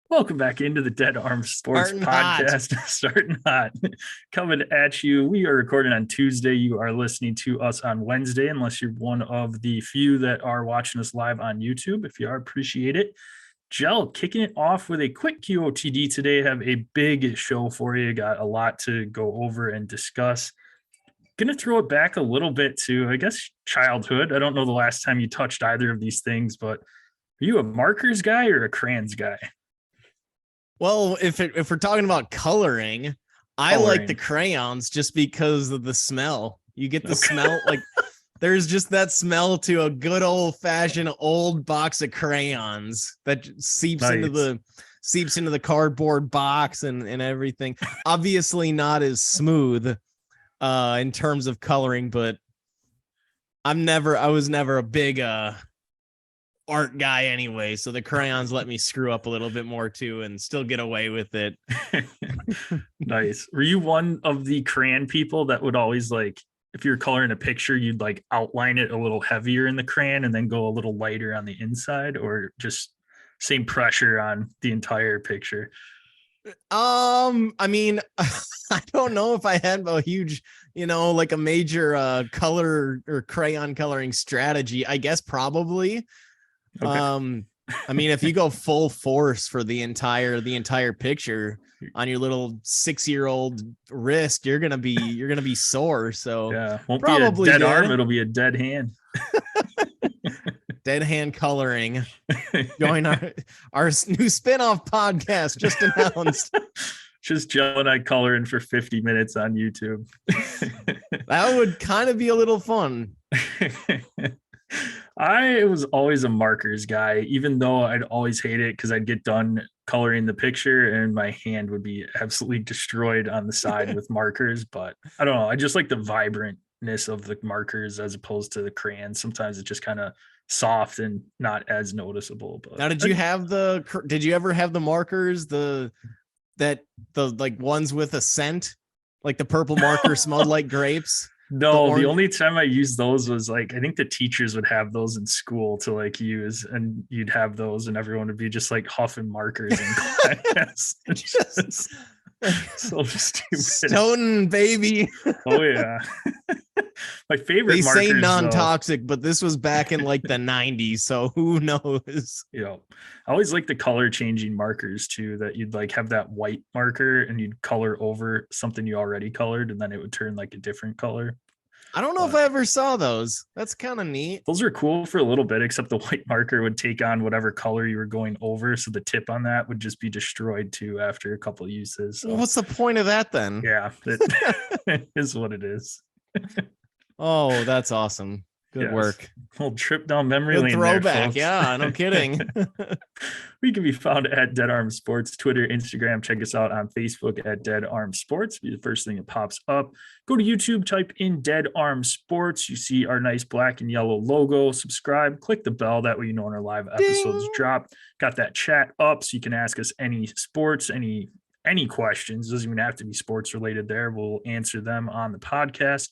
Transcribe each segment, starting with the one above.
Welcome back into the Dead Arms Sports Starting hot. Podcast. Starting hot. Coming at you. We are recording on Tuesday. You are listening to us on Wednesday, unless you're one of the few that are watching us live on YouTube. If you are, appreciate it. Gel, kicking it off with a quick QOTD today. Have a big show for you. Got a lot to go over and discuss. Going to throw it back a little bit to, I guess, childhood. I don't know the last time you touched either of these things, but are you a markers guy or a crayons guy? Well, if we're talking about coloring, I like the crayons just because of the smell. You get the smell, like there's just that smell to a good old fashioned old box of crayons that seeps into the cardboard box and everything. Obviously not as smooth in terms of coloring, but I was never a big art guy anyway, so the crayons let me screw up a little bit more too and still get away with it. Nice. Were you one of the crayon people that would always, like, if you're coloring a picture, you'd like outline it a little heavier in the crayon and then go a little lighter on the inside, or just same pressure on the entire picture? I mean, I don't know if I had a huge, like a major color or crayon coloring strategy. I guess probably. Okay. I mean, if you go full force for the entire picture on your little 6-year-old wrist, you're gonna be sore. So yeah, won't probably be a dead arm, it'll be a dead hand. Dead hand coloring. Join our new spin-off podcast just announced. Just Joe and I coloring for 50 minutes on YouTube. That would kind of be a little fun. I was always a markers guy, even though I'd always hate it because I'd get done coloring the picture and my hand would be absolutely destroyed on the side with markers. But I don't know. I just like the vibrantness of the markers as opposed to the crayons. Sometimes it's just kind of soft and not as noticeable. But now, did you ever have the markers, the like ones with a scent, like the purple marker smelled like grapes? No, the only time I used those was like, I think the teachers would have those in school to like use, and you'd have those and everyone would be just like huffing markers in class. Just so stupid. Stone baby. Oh yeah. My favorite they markers, say non-toxic, but this was back in like the 90s, so who knows? Yeah. I always like the color changing markers too, that you'd like have that white marker and you'd color over something you already colored and then it would turn like a different color. I don't know if I ever saw those. That's kind of neat. Those are cool for a little bit, except the white marker would take on whatever color you were going over. So the tip on that would just be destroyed too after a couple of uses. So. Well, what's the point of that then? Yeah, it is what it is. Oh, that's awesome. Good work. Whole trip down memory lane. Throwback. There, yeah, no kidding. We can be found at Dead Arm Sports, Twitter, Instagram. Check us out on Facebook at Dead Arm Sports. Be the first thing that pops up. Go to YouTube, type in Dead Arm Sports. You see our nice black and yellow logo. Subscribe, click the bell. That way you know when our live episodes drop. Got that chat up so you can ask us any sports, any questions. Doesn't even have to be sports related there. We'll answer them on the podcast.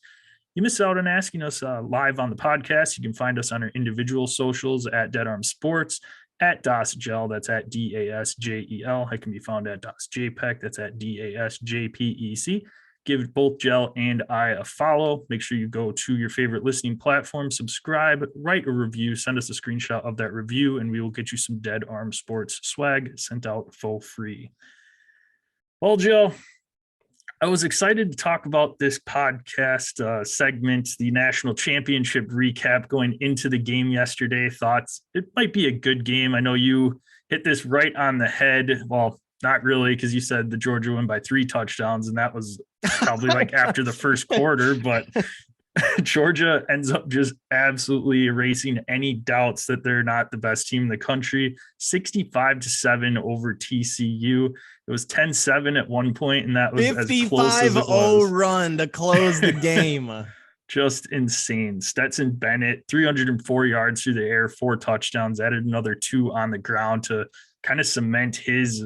You miss out on asking us live on the podcast. You can find us on our individual socials at Dead Arm Sports, at DasGel, that's at DASJEL. I can be found at DasJPEC, that's at DASJPEC. Give both Gel and I a follow. Make sure you go to your favorite listening platform, subscribe, write a review, send us a screenshot of that review, and we will get you some Dead Arm Sports swag sent out for free. Well, Joe, I was excited to talk about this podcast segment, the national championship recap going into the game yesterday. Thoughts it might be a good game. I know you hit this right on the head. Well, not really, because you said the Georgia win by 3 touchdowns, and that was probably like after the first quarter, but Georgia ends up just absolutely erasing any doubts that they're not the best team in the country. 65-7 over TCU. It was 10-7 at one point, and that was 55-0 run to close the game. Just insane. Stetson Bennett, 304 yards through the air, 4 touchdowns, added another 2 on the ground to kind of cement his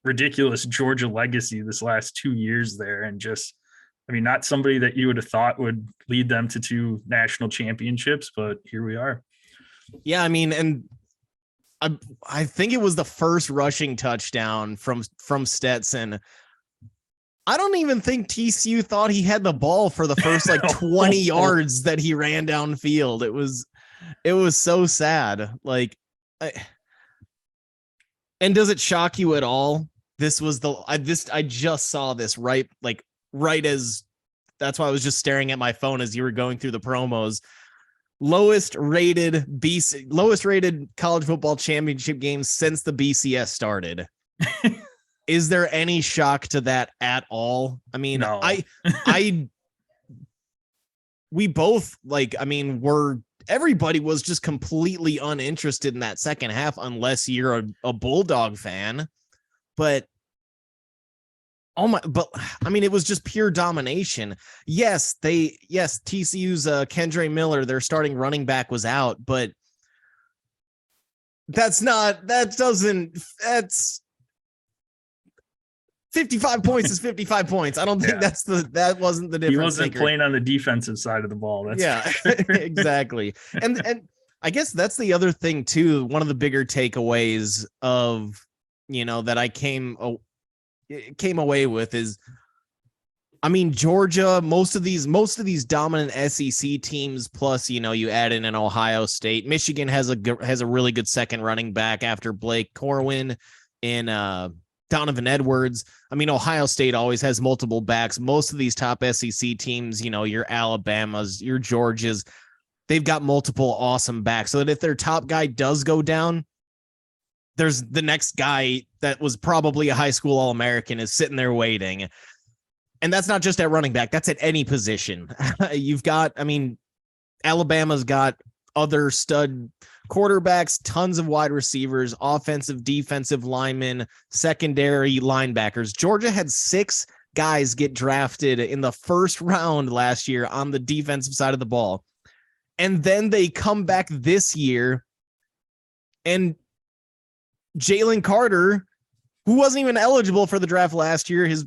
ridiculous Georgia legacy this last 2 years there. And just, I mean, not somebody that you would have thought would lead them to 2 national championships, but here we are. Yeah, I mean, and I think it was the first rushing touchdown from Stetson. I don't even think TCU thought he had the ball for the first like 20 yards that he ran downfield. It was so sad. Like, and does it shock you at all? This was I just saw this right as that's why I was just staring at my phone as you were going through the promos. Lowest rated college football championship game since the BCS started. Is there any shock to that at all? I mean, no. We both everybody was just completely uninterested in that second half unless you're a Bulldog fan. But it was just pure domination. Yes, TCU's Kendre Miller, their starting running back, was out, but that's 55 points is 55 points. I don't think that wasn't the difference. He wasn't playing on the defensive side of the ball. That's exactly. And I guess that's the other thing too. One of the bigger takeaways of, that I came away with is, Georgia, most of these dominant SEC teams, plus, you add in an Ohio State. Michigan has a really good second running back after Blake Corwin and Donovan Edwards. Ohio State always has multiple backs. Most of these top SEC teams, your Alabamas, your Georgias, they've got multiple awesome backs, so that if their top guy does go down, there's the next guy that was probably a high school All-American is sitting there waiting. And that's not just at running back. That's at any position. You've got, Alabama's got other stud quarterbacks, tons of wide receivers, offensive, defensive linemen, secondary linebackers. Georgia had 6 guys get drafted in the first round last year on the defensive side of the ball. And then they come back this year, and Jalen Carter, who wasn't even eligible for the draft last year, he's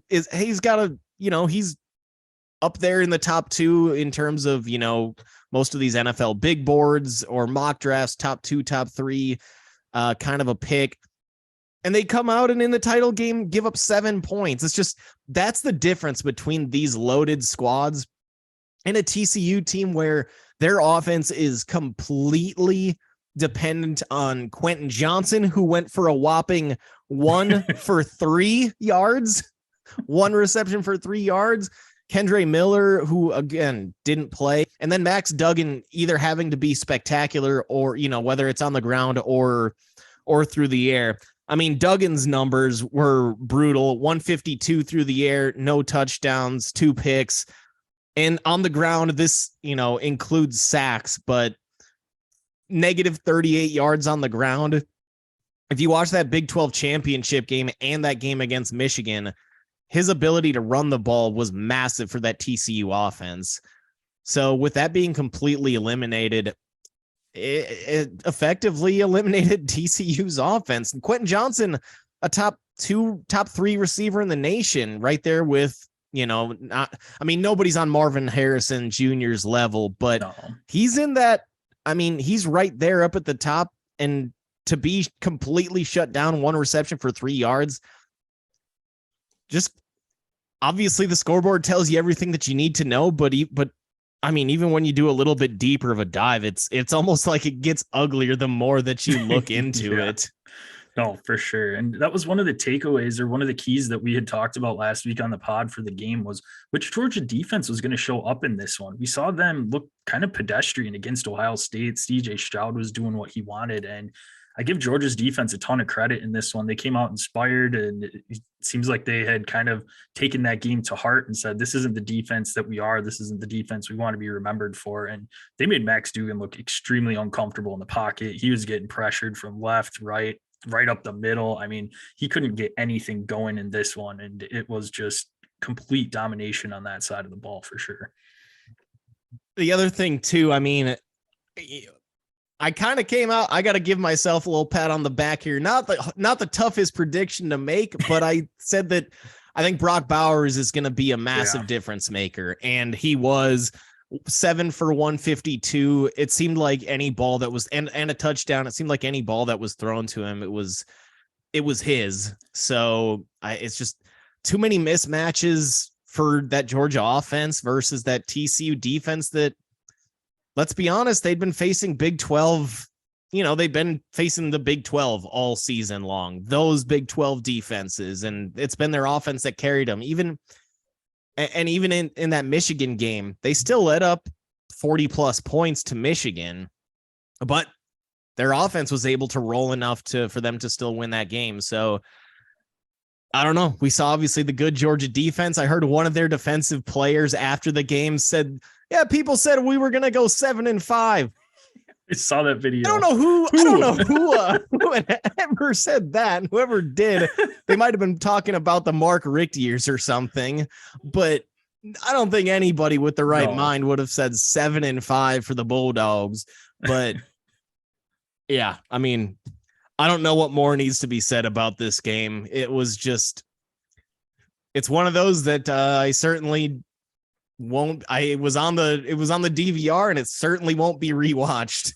up there in the top 2 in terms of, most of these NFL big boards or mock drafts, top 2, top 3, kind of a pick. And they come out and in the title game give up 7 points. It's just, that's the difference between these loaded squads and a TCU team where their offense is completely dependent on Quentin Johnson, who went for a whopping 1 for 3 yards, 1 reception for 3 yards. Kendre Miller, who again didn't play, and then Max Duggan either having to be spectacular or, whether it's on the ground or through the air. Duggan's numbers were brutal. 152 through the air, no touchdowns, 2 picks. And on the ground, this, includes sacks, but negative 38 yards on the ground. If you watch that Big 12 championship game and that game against Michigan, his ability to run the ball was massive for that TCU offense. So with that being completely eliminated, it effectively eliminated TCU's offense. And Quentin Johnson, a top 3 receiver in the nation, right there with, nobody's on Marvin Harrison Jr.'s level, but he's in that. He's right there up at the top, and to be completely shut down, 1 reception for 3 yards. Just obviously the scoreboard tells you everything that you need to know, but even when you do a little bit deeper of a dive, it's almost like it gets uglier the more that you look into it. No, for sure. And that was one of the takeaways, or one of the keys that we had talked about last week on the pod for the game, was which Georgia defense was going to show up in this one. We saw them look kind of pedestrian against Ohio State. CJ Stroud was doing what he wanted, and I give Georgia's defense a ton of credit in this one. They came out inspired, and it seems like they had kind of taken that game to heart and said, this isn't the defense that we are. This isn't the defense we want to be remembered for. And they made Max Duggan look extremely uncomfortable in the pocket. He was getting pressured from left, right up the middle. He couldn't get anything going in this one, and it was just complete domination on that side of the ball for sure. The other thing too, I kind of came out. I got to give myself a little pat on the back here. Not the toughest prediction to make, but I said that I think Brock Bowers is going to be a massive difference maker, and he was 7 for 152. It seemed like any ball that was and a touchdown. It seemed like any ball that was thrown to him, it was his. So it's just too many mismatches for that Georgia offense versus that TCU defense that, let's be honest, they've been facing Big 12. They've been facing the Big 12 all season long, those Big 12 defenses, and it's been their offense that carried them. Even in that Michigan game, they still let up 40 plus points to Michigan, but their offense was able to roll enough for them to still win that game. So I don't know. We saw obviously the good Georgia defense. I heard one of their defensive players after the game said, yeah, people said we were going to go 7-5. I saw that video. I don't know who had ever said that. Whoever did, they might have been talking about the Mark Richt years or something, but I don't think anybody with the right mind would have said 7-5 for the Bulldogs. But yeah, I mean, I don't know what more needs to be said about this game. It was just, it's one of those that I certainly won't. It was on the DVR, and it certainly won't be rewatched.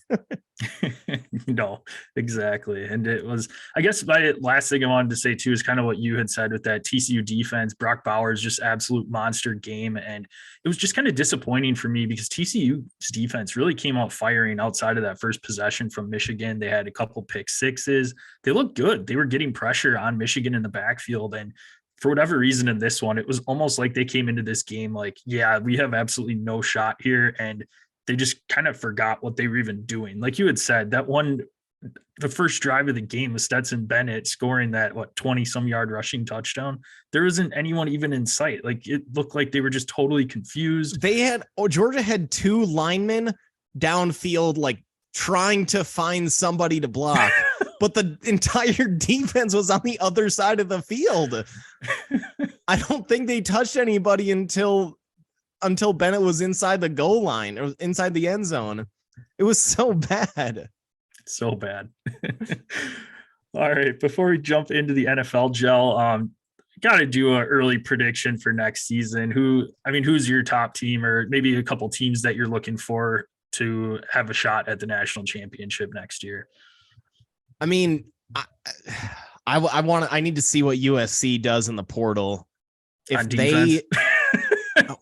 No, exactly. And it was, I guess my last thing I wanted to say too is kind of what you had said with that TCU defense. Brock Bowers, just absolute monster game. And it was just kind of disappointing for me because TCU's defense really came out firing outside of that first possession from Michigan. They had a couple pick sixes. They looked good. They were getting pressure on Michigan in the backfield. And for whatever reason in this one, it was almost like they came into this game like, yeah, we have absolutely no shot here. And they just kind of forgot what they were even doing. Like you had said, the first drive of the game was Stetson Bennett scoring that 20 some yard rushing touchdown. There isn't anyone even in sight. Like it looked like they were just totally confused. Georgia had two linemen downfield, like trying to find somebody to block, but the entire defense was on the other side of the field. I don't think they touched anybody until Bennett was inside the goal line or inside the end zone. It was so bad. So bad. All right. Before we jump into the NFL gel, got to do an early prediction for next season. Who's your top team, or maybe a couple teams that you're looking for to have a shot at the national championship next year? I mean, I need to see what USC does in the portal. If they,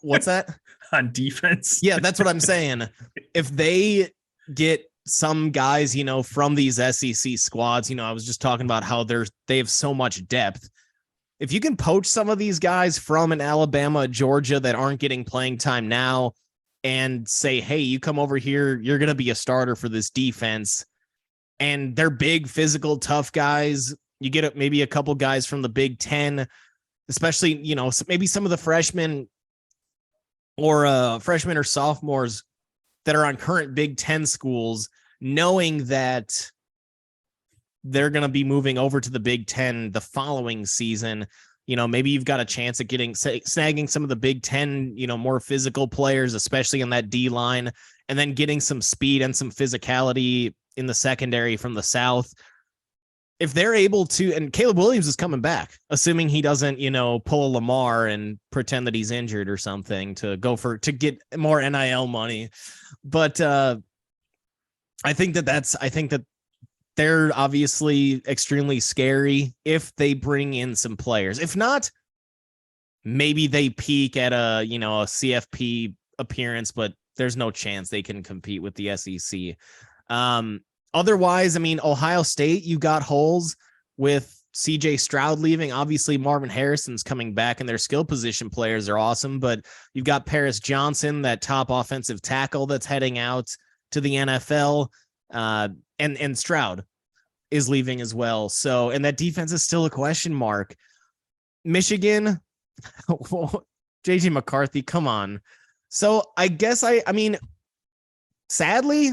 what's that? On defense? Yeah, that's what I'm saying. If they get some guys, from these SEC squads, I was just talking about how they have so much depth. If you can poach some of these guys from an Alabama, Georgia that aren't getting playing time now and say, hey, you come over here, you're going to be a starter for this defense. And they're big, physical, tough guys. You get maybe a couple guys from the Big Ten, especially, maybe some of the freshmen or sophomores that are on current Big Ten schools, knowing that they're going to be moving over to the Big Ten the following season. Maybe you've got a chance at snagging some of the Big Ten, more physical players, especially in that D line, and then getting some speed and some physicality in the secondary from the South. If they're able to, and Caleb Williams is coming back, assuming he doesn't, pull a Lamar and pretend that he's injured or something to get more NIL money. But I think that they're obviously extremely scary if they bring in some players. If not, maybe they peak at a CFP appearance, but there's no chance they can compete with the SEC. Otherwise, Ohio State, you got holes with CJ Stroud leaving. Obviously, Marvin Harrison's coming back, and their skill position players are awesome. But you've got Paris Johnson, that top offensive tackle that's heading out to the NFL, and Stroud is leaving as well. So, and that defense is still a question mark. Michigan, JJ McCarthy, come on. So I guess sadly,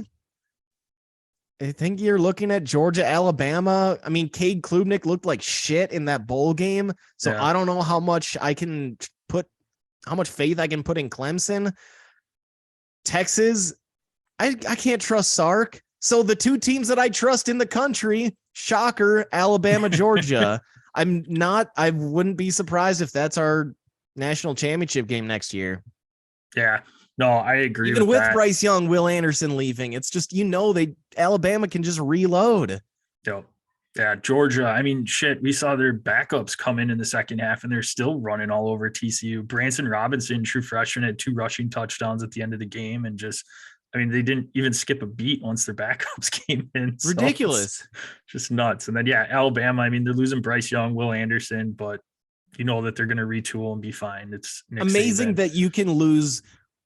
I think you're looking at Georgia, Alabama. Cade Klubnik looked like shit in that bowl game. So yeah. I don't know how much faith I can put in Clemson. Texas, I can't trust Sark. So the two teams that I trust in the country, shocker, Alabama, Georgia. I wouldn't be surprised if that's our national championship game next year. Yeah. No, I agree. Even with that. Bryce Young, Will Anderson leaving, it's just, Alabama can just reload. Yep. Yeah, Georgia. I mean, shit, we saw their backups come in the second half, and they're still running all over TCU. Branson Robinson, true freshman, had 2 rushing touchdowns at the end of the game, and just, I mean, they didn't even skip a beat once their backups came in. So ridiculous. Just nuts. And then, yeah, Alabama. I mean, they're losing Bryce Young, Will Anderson, but you know that they're going to retool and be fine. It's Nick amazing Saban. that you can lose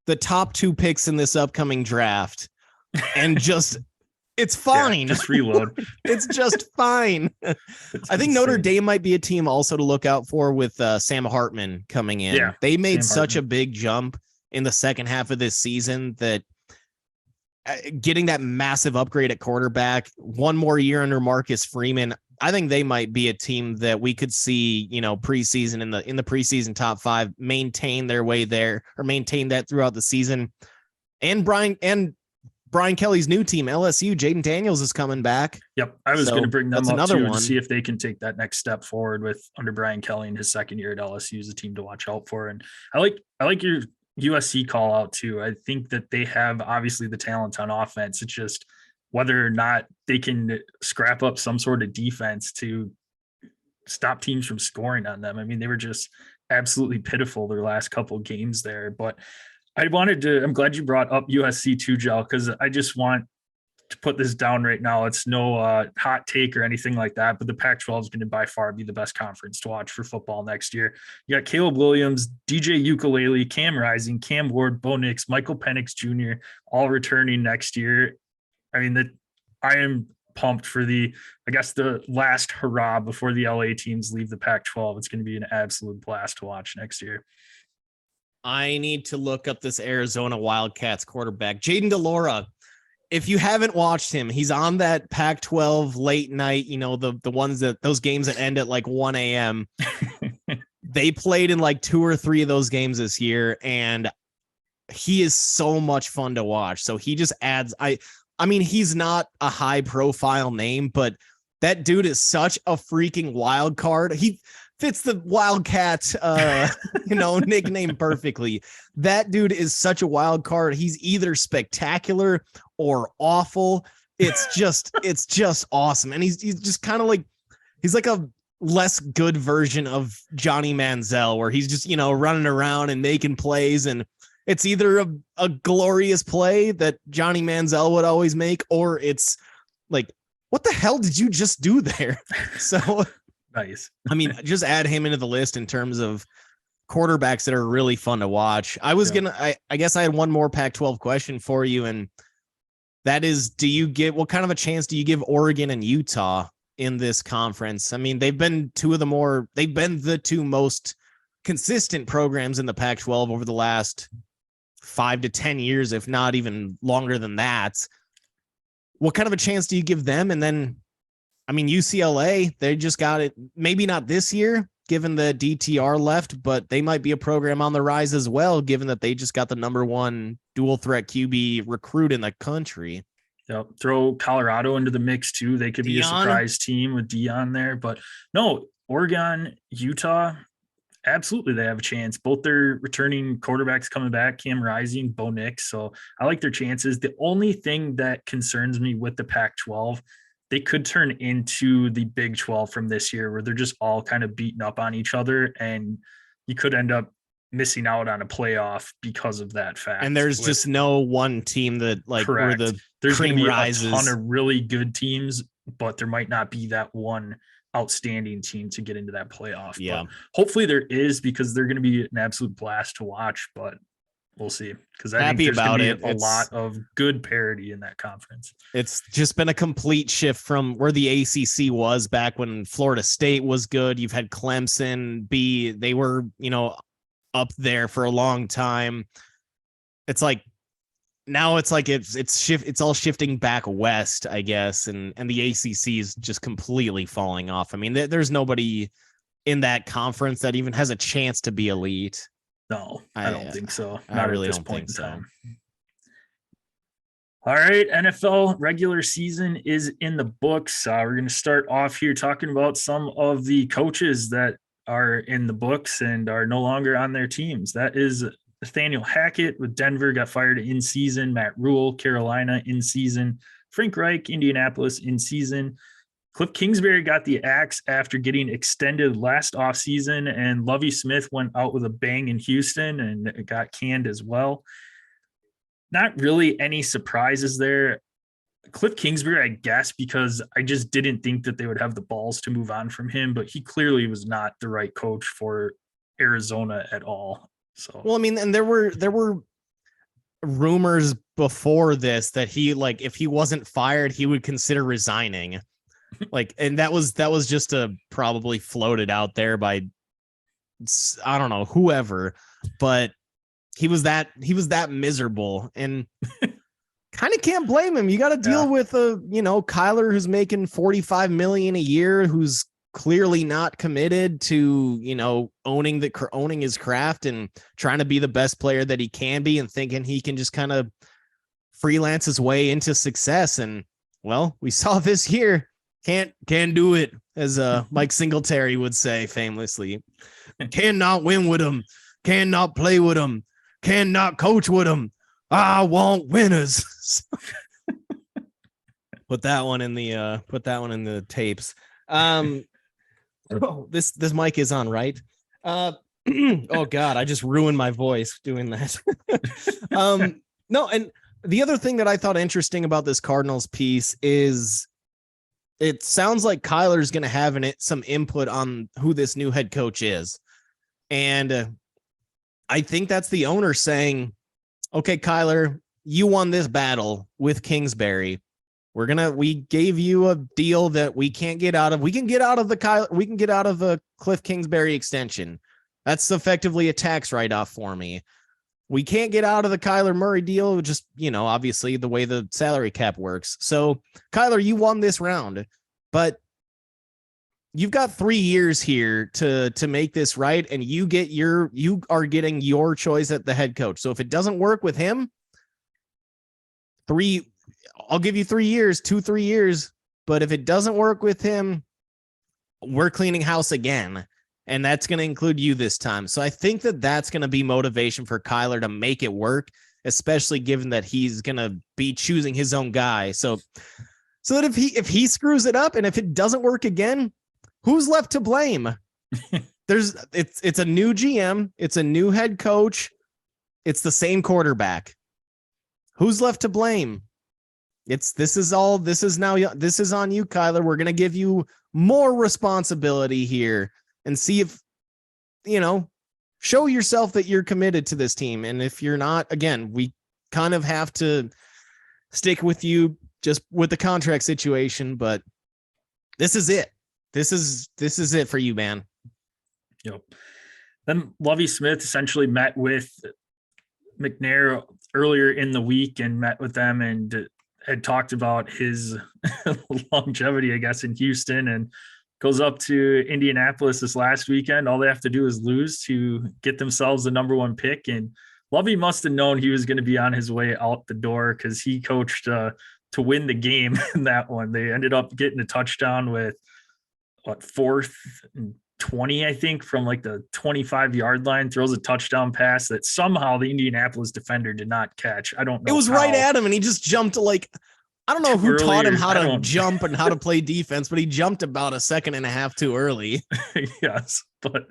the top 2 picks in this upcoming draft and just it's fine. Yeah, just reload. It's just fine. I think Notre Dame might be a team also to look out for with Sam Hartman coming in. Yeah, they made such a big jump in the second half of this season that getting that massive upgrade at quarterback, one more year under Marcus Freeman, I think they might be a team that we could see, preseason in the preseason top 5 maintain their way there, or maintain that throughout the season. And Brian Kelly's new team, LSU, Jaden Daniels is coming back. Yep. I was going to bring them up too, to see if they can take that next step forward with under Brian Kelly in his second year at LSU is a team to watch out for. And I like your USC call out too. I think that they have obviously the talent on offense. It's just whether or not they can scrap up some sort of defense to stop teams from scoring on them. I mean, they were just absolutely pitiful their last couple of games there, but I'm glad you brought up USC too, Gel, because I just want to put this down right now. It's no hot take or anything like that, but the Pac-12 is going to by far be the best conference to watch for football next year. You got Caleb Williams, DJ Ukulele, Cam Rising, Cam Ward, Bo Nix, Michael Penix Jr., all returning next year. I mean, I am pumped for the last hurrah before the LA teams leave the Pac-12. It's going to be an absolute blast to watch next year. I need to look up this Arizona Wildcats quarterback, Jaden DeLora. If you haven't watched him, he's on that Pac-12 late night, the ones those games that end at like 1 a.m. They played in like 2 or 3 of those games this year, and he is so much fun to watch. So he just adds, I mean, he's not a high profile name, but that dude is such a freaking wild card. He fits the Wildcat, nickname perfectly. That dude is such a wild card. He's either spectacular or awful. It's just awesome. And he's just kind of like, he's like a less good version of Johnny Manziel, where he's just, running around and making plays. And it's either a glorious play that Johnny Manziel would always make, or it's like, what the hell did you just do there? So nice. I mean, just add him into the list in terms of quarterbacks that are really fun to watch. I guess I had one more Pac-12 question for you, and that is, what kind of a chance do you give Oregon and Utah in this conference? I mean, they've been the 2 most consistent programs in the Pac-12 over the last 5 to 10 years, if not even longer than that. What kind of a chance do you give them? And then, I mean, UCLA, they just got it. Maybe not this year, given the DTR left, but they might be a program on the rise as well, given that they just got the number 1 dual threat QB recruit in the country. Yep. Throw Colorado into the mix too. They could be a surprise team with Deion there, but no, Oregon, Utah, absolutely they have a chance. Both their returning quarterbacks coming back, Cam Rising, Bo Nix. So I like their chances. The only thing that concerns me with the Pac-12, they could turn into the Big 12 from this year, where they're just all kind of beating up on each other, and you could end up missing out on a playoff because of that fact. And there's just no one team that where there's cream going to be rises. A ton of really good teams, but there might not be that one outstanding team to get into that playoff. Yeah. But hopefully there is, because they're going to be an absolute blast to watch, but we'll see. Because I think there's going to be a lot of good parity in that conference. It's just been a complete shift from where the ACC was back when Florida State was good. You've had Clemson they were, up there for a long time. It's like, now it's like it's all shifting back west, I guess, and the ACC is just completely falling off. I mean, there's nobody in that conference that even has a chance to be elite. No, I don't think so. I really don't think so. All right, NFL regular season is in the books. We're going to start off here talking about some of the coaches that are in the books and are no longer on their teams. That is Nathaniel Hackett with Denver got fired in season. Matt Rule, Carolina in season. Frank Reich, Indianapolis in season. Cliff Kingsbury got the axe after getting extended last offseason, and Lovie Smith went out with a bang in Houston and got canned as well. Not really any surprises there. Cliff Kingsbury, I guess, because I just didn't think that they would have the balls to move on from him, but he clearly was not the right coach for Arizona at all. So, well, I mean, and there were rumors before this that he, like, if he wasn't fired, he would consider resigning. Like, and that was just probably floated out there by, I don't know, whoever, but he was that miserable, and kind of can't blame him. You got to deal with Kyler, who's making $45 million a year, who's clearly not committed to, owning his craft and trying to be the best player that he can be, and thinking he can just kind of freelance his way into success. And well, we saw this year. Can't do it, as Mike Singletary would say famously. Cannot win with him. Cannot play with him. Cannot coach with him. I want winners. Put that one in the tapes. This mic is on, right? Oh God, I just ruined my voice doing that. No, and the other thing that I thought interesting about this Cardinals piece is it sounds like Kyler's going to have some input on who this new head coach is. And I think that's the owner saying, okay, Kyler, you won this battle with Kingsbury. We gave you a deal that we can't get out of. We can get out of the Cliff Kingsbury extension. That's effectively a tax write-off for me. We can't get out of the Kyler Murray deal, just, obviously the way the salary cap works. So, Kyler, you won this round, but you've got 3 years here to make this right, and you are getting your choice at the head coach. So if it doesn't work with him, I'll give you 3 years, 3 years. But if it doesn't work with him, we're cleaning house again. And that's going to include you this time. So I think that that's going to be motivation for Kyler to make it work, especially given that he's going to be choosing his own guy. So that if he screws it up and if it doesn't work again, who's left to blame? It's a new GM. It's a new head coach. It's the same quarterback. Who's left to blame? This is on you, Kyler. We're going to give you more responsibility here and see if, show yourself that you're committed to this team. And if you're not, again, we kind of have to stick with you just with the contract situation, but this is it. This is it for you, man. Yep. Then Lovie Smith essentially met with McNair earlier in the week and met with them and had talked about his longevity, I guess, in Houston, and goes up to Indianapolis this last weekend. All they have to do is lose to get themselves the number 1 pick. And Lovie must have known he was going to be on his way out the door, because he coached to win the game in that one. They ended up getting a touchdown with 4th and 20, I think, from like the 25-yard line, throws a touchdown pass that somehow the Indianapolis defender did not catch. I don't know. It was right at him, and he just jumped I don't know who taught him how to jump and how to play defense, but he jumped about a second and a half too early. Yes, but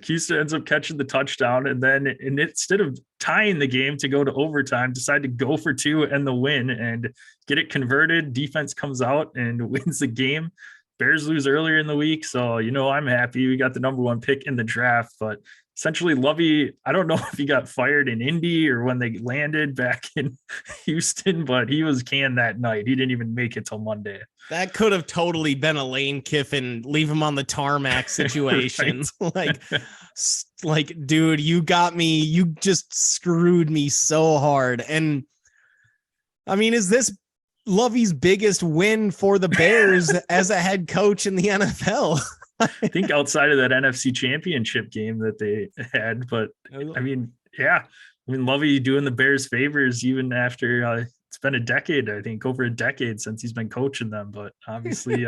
Houston ends up catching the touchdown, and then instead of tying the game to go to overtime, decide to go for 2 and the win and get it converted. Defense comes out and wins the game. Bears lose earlier in the week, so I'm happy we got the number 1 pick in the draft. But essentially, Lovie, I don't know if he got fired in Indy or when they landed back in Houston, but he was canned that night. He didn't even make it till Monday. That could have totally been a Lane Kiffin leave him on the tarmac situation. like, dude, you got me. You just screwed me so hard. And I mean, is this Lovie's biggest win for the Bears as a head coach in the NFL? I think outside of that NFC Championship game that they had, but I mean, Lovie doing the Bears favors even after it's been a decade, I think over a decade since he's been coaching them, but obviously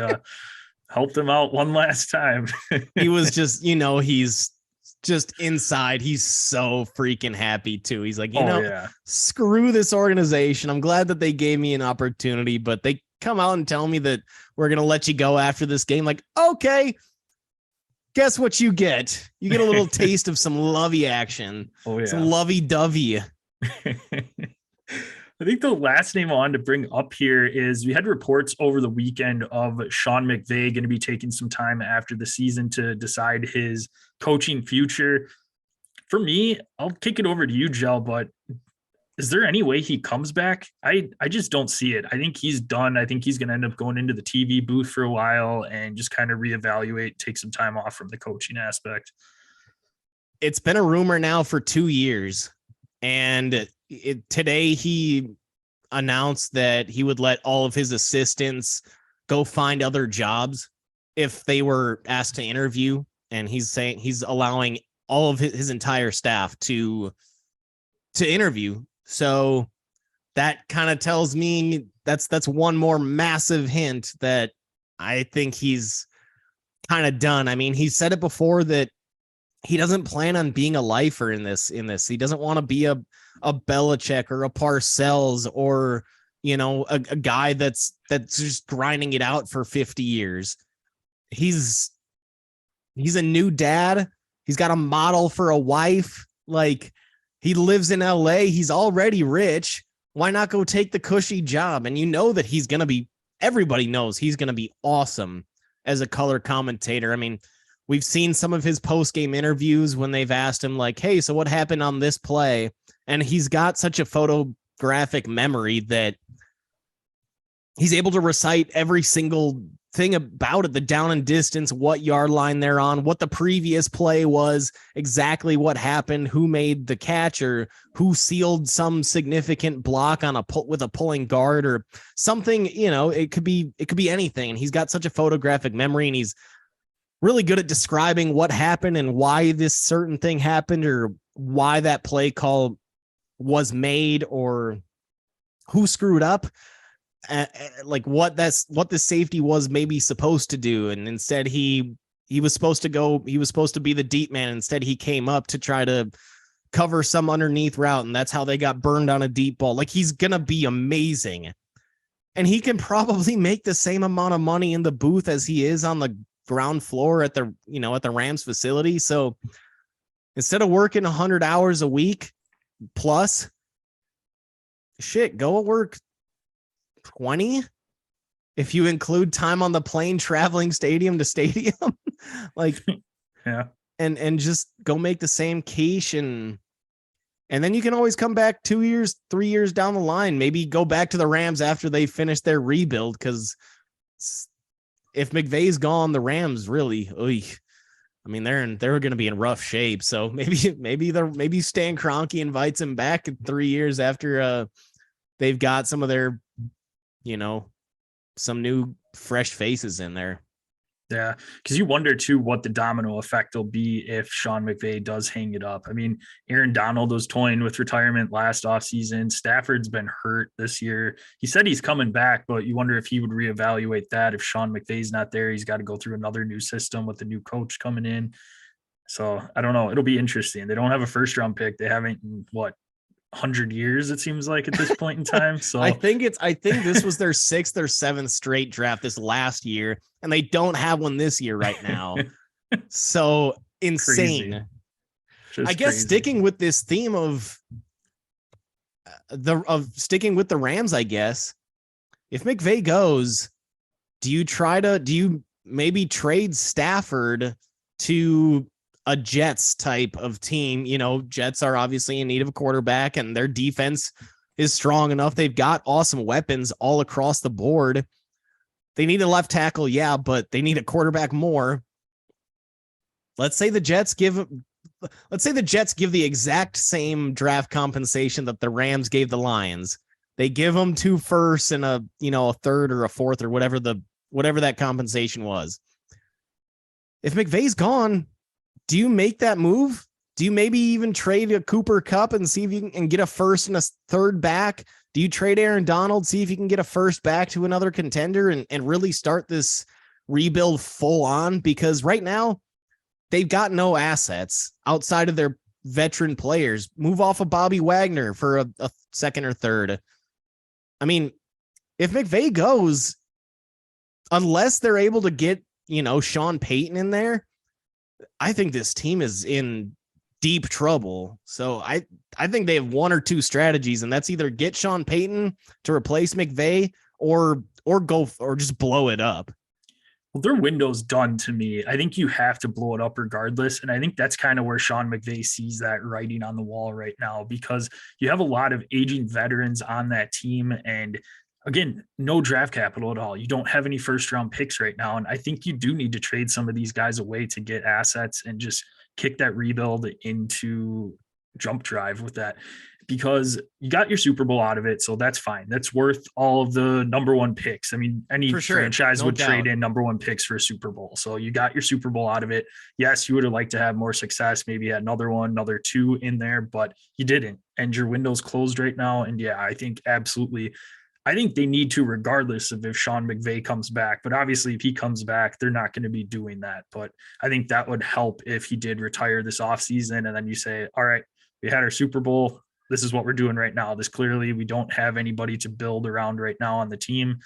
helped them out one last time. He was just, he's just inside, he's so freaking happy too. He's like, yeah. screw this organization. I'm glad that they gave me an opportunity, but they come out and tell me that we're going to let you go after this game. Like, okay, guess what you get? You get a little taste of some lovey action. Oh, yeah. Some lovey-dovey. I think the last name I wanted to bring up here is we had reports over the weekend of Sean McVay going to be taking some time after the season to decide his coaching future. For me, I'll kick it over to you, Jel, but is there any way he comes back? I just don't see it. I think he's done. I think he's going to end up going into the TV booth for a while and just kind of reevaluate, take some time off from the coaching aspect. It's been a rumor now for 2 years. And today he announced that he would let all of his assistants go find other jobs if they were asked to interview. And he's saying he's allowing all of his entire staff to interview. So that kind of tells me that's one more massive hint that I think he's kind of done. I mean, he said it before that he doesn't plan on being a lifer in this. He doesn't want to be a Belichick or a Parcells or, a guy that's just grinding it out for 50 years. He's a new dad. He's got a model for a wife. Like, he lives in LA. He's already rich. Why not go take the cushy job? And that everybody knows he's going to be awesome as a color commentator. I mean, we've seen some of his post-game interviews when they've asked him like, hey, so what happened on this play? And he's got such a photographic memory that he's able to recite every single thing about it, the down and distance, what yard line they're on, what the previous play was, exactly what happened, who made the catch or who sealed some significant block on with a pulling guard or something. It could be anything. And he's got such a photographic memory, and he's really good at describing what happened and why this certain thing happened or why that play call was made or who screwed up, like what the safety was maybe supposed to do. And instead he was supposed to be the deep man. Instead he came up to try to cover some underneath route, and that's how they got burned on a deep ball. Like, he's going to be amazing. And he can probably make the same amount of money in the booth as he is on the ground floor at the Rams facility. So instead of working 100 hours a week plus, go work 20 if you include time on the plane traveling stadium to stadium. Like, yeah, and just go make the same quiche, and then you can always come back 2 years, 3 years down the line, maybe go back to the Rams after they finish their rebuild. Because if McVay's gone, the Rams really, I mean, they're going to be in rough shape. So maybe Stan Kroenke invites him back in 3 years after they've got some of their, some new fresh faces in there. Yeah, because you wonder too what the domino effect will be if Sean McVay does hang it up. I mean, Aaron Donald was toying with retirement last offseason. Stafford's been hurt this year. He said he's coming back, but you wonder if he would reevaluate that if Sean McVay's not there. He's got to go through another new system with the new coach coming in. So I don't know. It'll be interesting. They don't have a first round pick. They haven't in 100 years, it seems like, at this point in time. So I think this was their 6th or 7th straight draft this last year, and they don't have one this year right now. So insane. I guess crazy. Sticking with this theme of sticking with the Rams, I guess, if McVay goes, do you maybe trade Stafford to a Jets type of team? Jets are obviously in need of a quarterback, and their defense is strong enough. They've got awesome weapons all across the board. They need a left tackle, yeah, but they need a quarterback more. Let's say the Jets give the exact same draft compensation that the Rams gave the Lions. They give them 2 firsts and a 3rd or a 4th or whatever that compensation was. If McVay's gone, do you make that move? Do you maybe even trade a Cooper Kupp and see if you can get a 1st and a 3rd back? Do you trade Aaron Donald, see if you can get a 1st back to another contender and really start this rebuild full on? Because right now, they've got no assets outside of their veteran players. Move off of Bobby Wagner for a second or third. I mean, if McVay goes, unless they're able to get, Sean Payton in there, I think this team is in deep trouble. So I think they have one or two strategies, and that's either get Sean Payton to replace McVay or just blow it up. Well, their window's done to me. I think you have to blow it up regardless. And I think that's kind of where Sean McVay sees that writing on the wall right now, because you have a lot of aging veterans on that team. And again, no draft capital at all. You don't have any first round picks right now. And I think you do need to trade some of these guys away to get assets and just kick that rebuild into jump drive with that, because you got your Super Bowl out of it. So that's fine. That's worth all of the number one picks. I mean, any franchise would trade in number one picks for a Super Bowl. So you got your Super Bowl out of it. Yes, you would have liked to have more success, maybe had another two in there, but you didn't. And your window's closed right now. And yeah, I think absolutely. I think they need to, regardless of if Sean McVay comes back. But obviously, if he comes back, they're not going to be doing that. But I think that would help if he did retire this offseason. And then you say, all right, we had our Super Bowl. This is what we're doing right now. This clearly, we don't have anybody to build around right now on the team.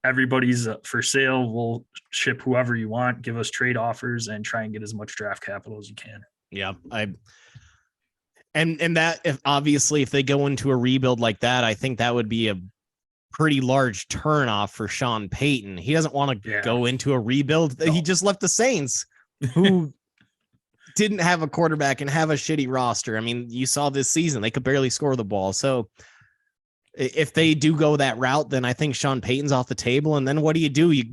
Everybody's for sale. We'll ship whoever you want, give us trade offers, and try and get as much draft capital as you can. Yeah. And that, if they go into a rebuild like that, I think that would be a pretty large turnoff for Sean Payton. He doesn't want to go into a rebuild. No. He just left the Saints, who didn't have a quarterback and have a shitty roster. I mean, you saw this season, they could barely score the ball. So if they do go that route, then I think Sean Payton's off the table. And then what do? You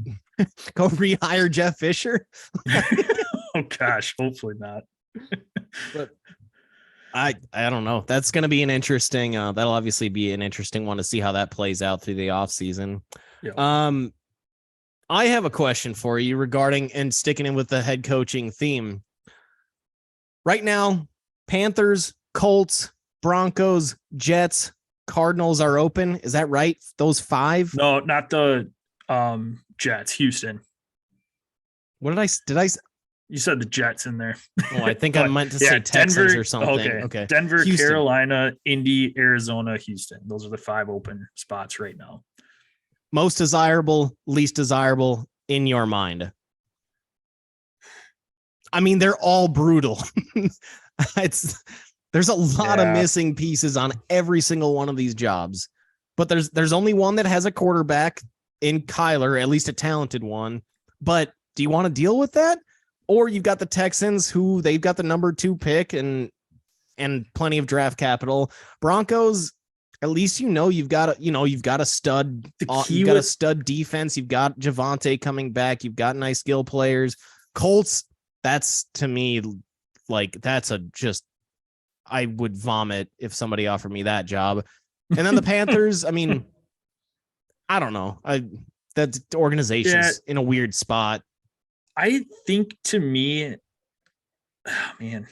go rehire Jeff Fisher? Oh gosh, hopefully not. But I don't know. That's going to be an interesting, that'll obviously be an interesting one to see how that plays out through the offseason. Yeah. I have a question for you regarding, and sticking in with the head coaching theme. Right now, Panthers, Colts, Broncos, Jets, Cardinals are open. Is that right? Those five? No, not the Jets. Houston. What did I? You said the Jets in there. Oh, I think I meant to say Texans Denver, or something. Okay. Denver, Houston. Carolina, Indy, Arizona, Houston. Those are the five open spots right now. Most desirable, least desirable in your mind? I mean, they're all brutal. There's a lot of missing pieces on every single one of these jobs, but there's only one that has a quarterback in Kyler, at least a talented one. But do you want to deal with that? Or you've got the Texans, who they've got the number 2 pick and plenty of draft capital. Broncos, at least you've got a stud. You've got a stud defense. You've got Javonte coming back. You've got nice skill players. Colts, that's, to me, like, I would vomit if somebody offered me that job. And then the Panthers, I mean, I don't know. That organization's in a weird spot. I think, to me, I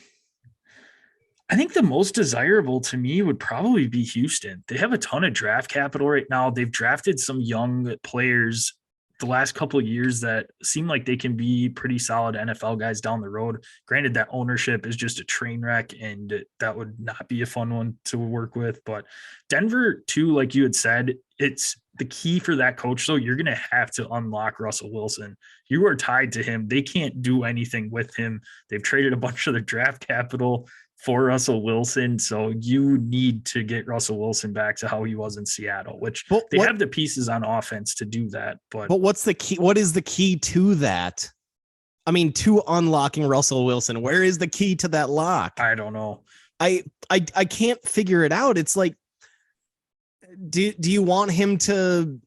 think the most desirable to me would probably be Houston. They have a ton of draft capital right now. They've drafted some young players the last couple of years that seem like they can be pretty solid NFL guys down the road. Granted, that ownership is just a train wreck, and that would not be a fun one to work with. But Denver, too, like you had said, it's the key for that coach. So you're going to have to unlock Russell Wilson. You are tied to him. They can't do anything with him. They've traded a bunch of their draft capital for Russell Wilson. So you need to get Russell Wilson back to how he was in Seattle, which they have the pieces on offense to do that. But what's the key? What is the key to that? I mean, to unlocking Russell Wilson, where is the key to that lock? I don't know. I can't figure it out. It's like, do you want him to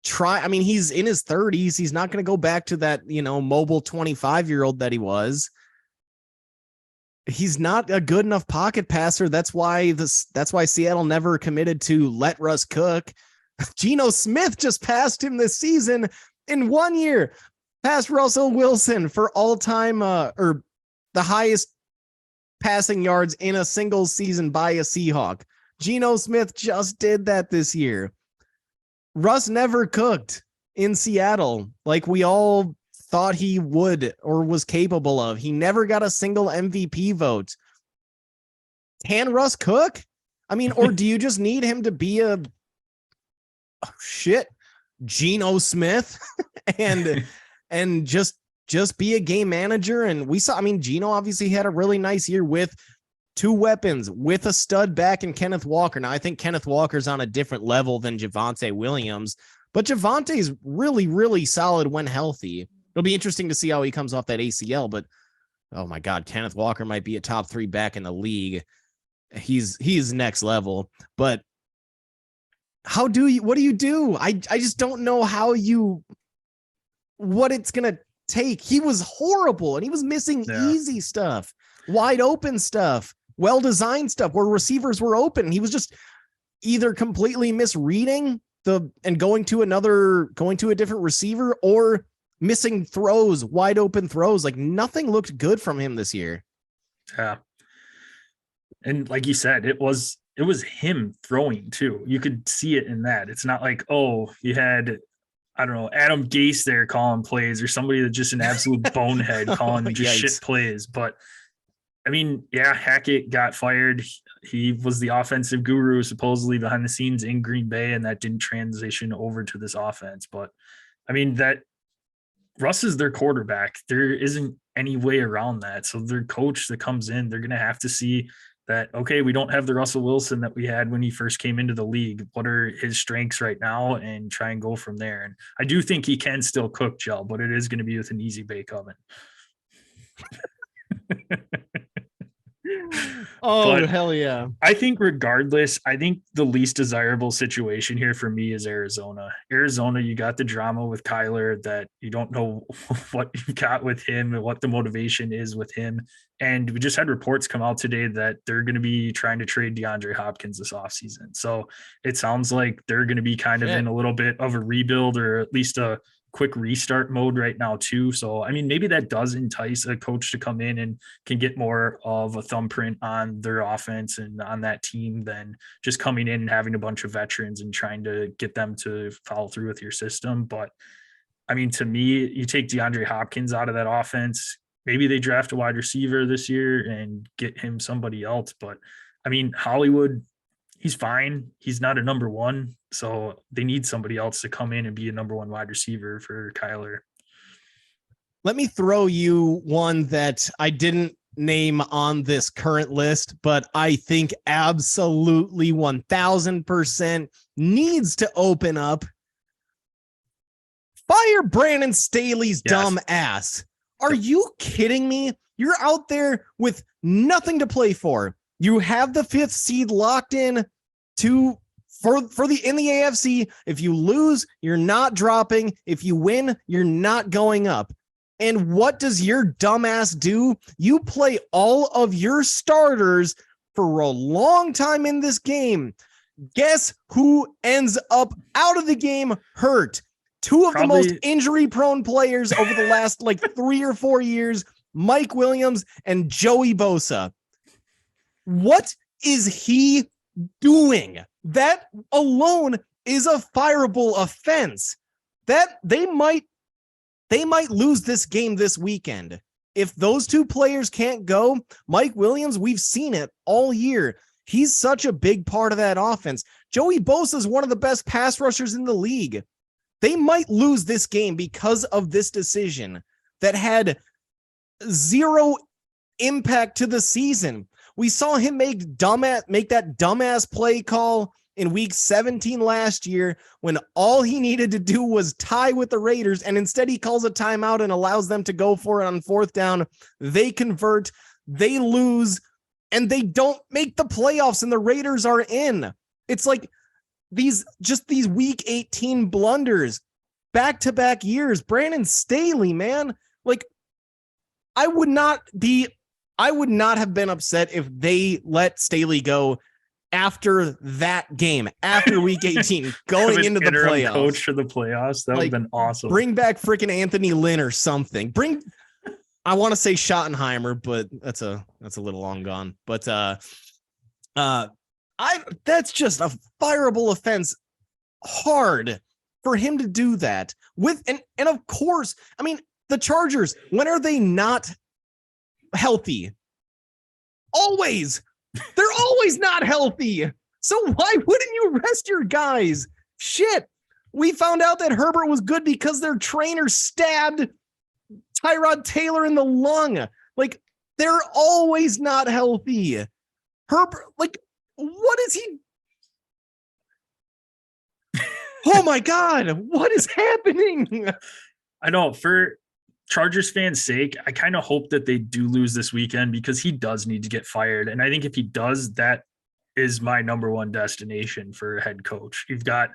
try? I mean, he's in his 30s. He's not going to go back to that, mobile 25-year-old that he was. He's not a good enough pocket passer. That's why Seattle never committed to let Russ cook. Geno Smith just passed him this season in 1 year, passed Russell Wilson for all-time or the highest passing yards in a single season by a Seahawk. Geno Smith just did that this year. Russ never cooked in Seattle like we all thought he would or was capable of. He never got a single MVP vote. Can Russ cook? I mean, or do you just need him to be Geno Smith and just be a game manager? And we saw, I mean, Geno obviously had a really nice year with 2 weapons, with a stud back in Kenneth Walker. Now, I think Kenneth Walker's on a different level than Javonte Williams, but Javonte's really, really solid when healthy. It'll be interesting to see how he comes off that ACL, but oh my God, Kenneth Walker might be a top 3 back in the league. He's next level. But what do you do? I just don't know what it's going to take. He was horrible, and he was missing easy stuff, wide open stuff, well-designed stuff where receivers were open. He was just either completely misreading and going to a different receiver, or missing throws, wide open throws. Like, nothing looked good from him this year. Yeah. And like you said, it was him throwing too. You could see it in that. It's not like, oh, you had, I don't know, Adam Gase there calling plays, or somebody that's just an absolute bonehead calling just shit plays. But I mean, yeah, Hackett got fired. He was the offensive guru supposedly behind the scenes in Green Bay, and that didn't transition over to this offense. But I mean, that Russ is their quarterback. There isn't any way around that. So their coach that comes in, they're going to have to see that, okay, we don't have the Russell Wilson that we had when he first came into the league. What are his strengths right now, and try and go from there. And I do think he can still cook, Gel, but it is going to be with an easy bake oven. Oh, but hell yeah. I think regardless, I think the least desirable situation here for me is Arizona. You got the drama with Kyler that you don't know what you've got with him and what the motivation is with him. And we just had reports come out today that they're going to be trying to trade DeAndre Hopkins this offseason. So it sounds like they're going to be kind of in a little bit of a rebuild, or at least a quick restart mode right now too. So, I mean, maybe that does entice a coach to come in and can get more of a thumbprint on their offense and on that team than just coming in and having a bunch of veterans and trying to get them to follow through with your system. But I mean, to me, you take DeAndre Hopkins out of that offense, maybe they draft a wide receiver this year and get him somebody else. But I mean, Hollywood, he's fine. He's not a number 1. So they need somebody else to come in and be a number 1 wide receiver for Kyler. Let me throw you one that I didn't name on this current list, but I think absolutely 1000% needs to open up. Fire Brandon Staley's dumb ass. Are you kidding me? You're out there with nothing to play for. You have the 5th seed locked in for the AFC. If you lose, you're not dropping. If you win, you're not going up. And what does your dumbass do? You play all of your starters for a long time in this game. Guess who ends up out of the game hurt? 2 of the most injury-prone players over the last 3 or 4 years, Mike Williams and Joey Bosa. What is he doing? That alone is a fireable offense. That they might lose this game this weekend. If those 2 players can't go, Mike Williams, we've seen it all year. He's such a big part of that offense. Joey Bosa is one of the best pass rushers in the league. They might lose this game because of this decision that had 0 impact to the season. We saw him make that dumbass play call in week 17 last year when all he needed to do was tie with the Raiders, and instead he calls a timeout and allows them to go for it on 4th down. They convert, they lose, and they don't make the playoffs, and the Raiders are in. It's like these week 18 blunders, back-to-back years. Brandon Staley, man, I would not have been upset if they let Staley go after that game, after week 18, going into the playoffs. Coach for the playoffs. That would have been awesome. Bring back freaking Anthony Lynn or something. I want to say Schottenheimer, but that's a little long gone. But that's just a fireable offense. Hard for him to do that with, and of course, I mean, The Chargers, when are they not healthy? Always. They're always not healthy. So why wouldn't you rest your guys? Shit. We found out that Herbert was good because their trainer stabbed Tyrod Taylor in the lung. Like, they're always not healthy. Herbert, like, what is he? Oh my God, what is happening? I know, for Chargers fans' sake, I kind of hope that they do lose this weekend because he does need to get fired. And I think if he does, that is my number one destination for a head coach. You've got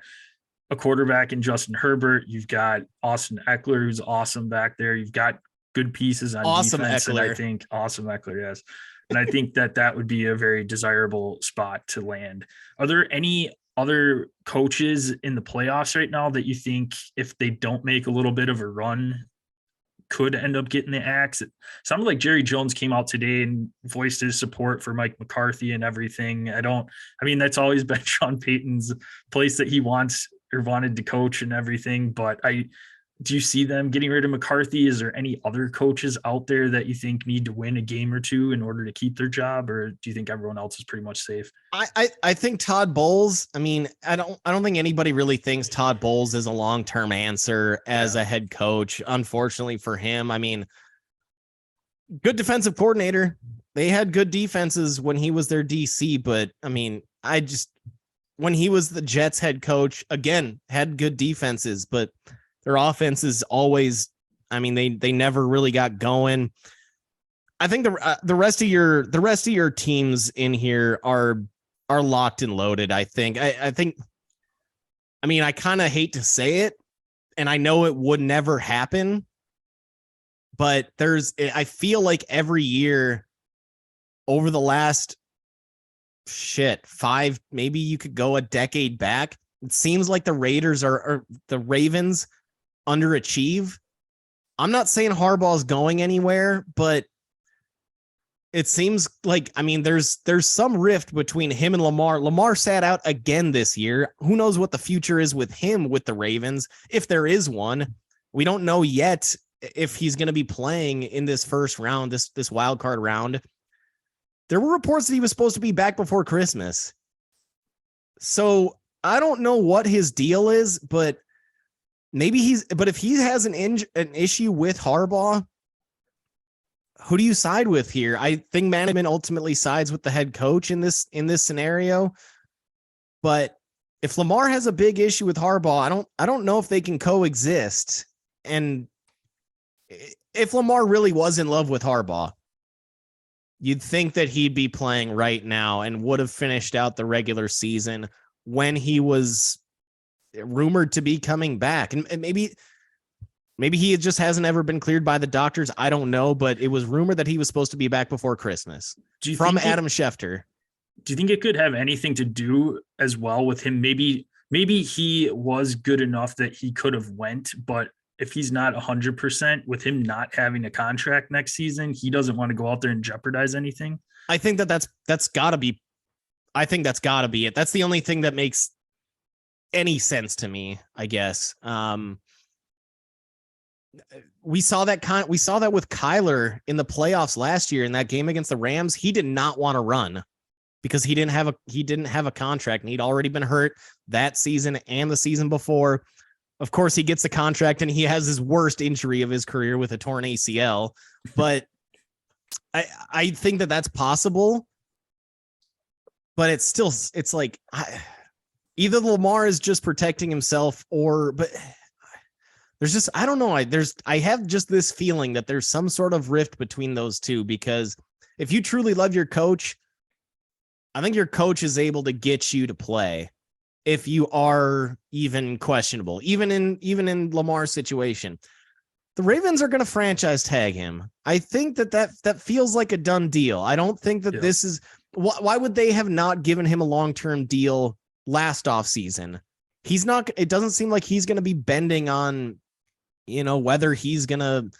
a quarterback in Justin Herbert. You've got Austin Eckler, who's awesome back there. You've got good pieces on defense. And I think awesome Eckler, yes. And I think that would be a very desirable spot to land. Are there any other coaches in the playoffs right now that you think, if they don't make a little bit of a run, could end up getting the axe? It sounded like Jerry Jones came out today and voiced his support for Mike McCarthy and everything. That's always been Sean Payton's place that he wants or wanted to coach and everything. But do you see them getting rid of McCarthy? Is there any other coaches out there that you think need to win a game or two in order to keep their job? Or do you think everyone else is pretty much safe? I think Todd Bowles, I don't think anybody really thinks Todd Bowles is a long-term answer as a head coach. Unfortunately for him, good defensive coordinator. They had good defenses when he was their DC, but when he was the Jets head coach, again, had good defenses, but their offense is always, they never really got going. I think the rest of your teams in here are locked and loaded. I kind of hate to say it, and I know it would never happen, but I feel like every year over the last 5, maybe you could go a decade back, it seems like the Ravens underachieve. I'm not saying Harbaugh's going anywhere, but it seems like, there's some rift between him and Lamar. Lamar sat out again this year. Who knows what the future is with him with the Ravens, if there is one. We don't know yet if he's going to be playing in this first round, this wild card round. There were reports that he was supposed to be back before Christmas. So I don't know what his deal is, but if he has an issue with Harbaugh, who do you side with here? I think management ultimately sides with the head coach in this scenario. But if Lamar has a big issue with Harbaugh, I don't know if they can coexist. And if Lamar really was in love with Harbaugh, you'd think that he'd be playing right now and would have finished out the regular season when he was rumored to be coming back. And maybe he just hasn't ever been cleared by the doctors. I don't know, but it was rumored that he was supposed to be back before Christmas from Adam Schefter. Do you think it could have anything to do as well with him? Maybe he was good enough that he could have went, but if he's not 100% with him not having a contract next season, he doesn't want to go out there and jeopardize anything. I think that's gotta be it. That's the only thing that makes any sense to me, I guess. We saw that with Kyler in the playoffs last year in that game against the Rams. He did not want to run because he didn't have a contract, and he'd already been hurt that season and the season before. Of course, he gets the contract and he has his worst injury of his career with a torn ACL. But I think that's possible. But it's like either Lamar is just protecting himself, but there's just, I don't know. I have just this feeling that there's some sort of rift between those two, because if you truly love your coach, I think your coach is able to get you to play if you are even questionable, even in Lamar's situation. The Ravens are going to franchise tag him. I think that feels like a done deal. I don't think that this is, why would they have not given him a long-term deal last offseason? It doesn't seem like he's going to be bending on, whether he's going to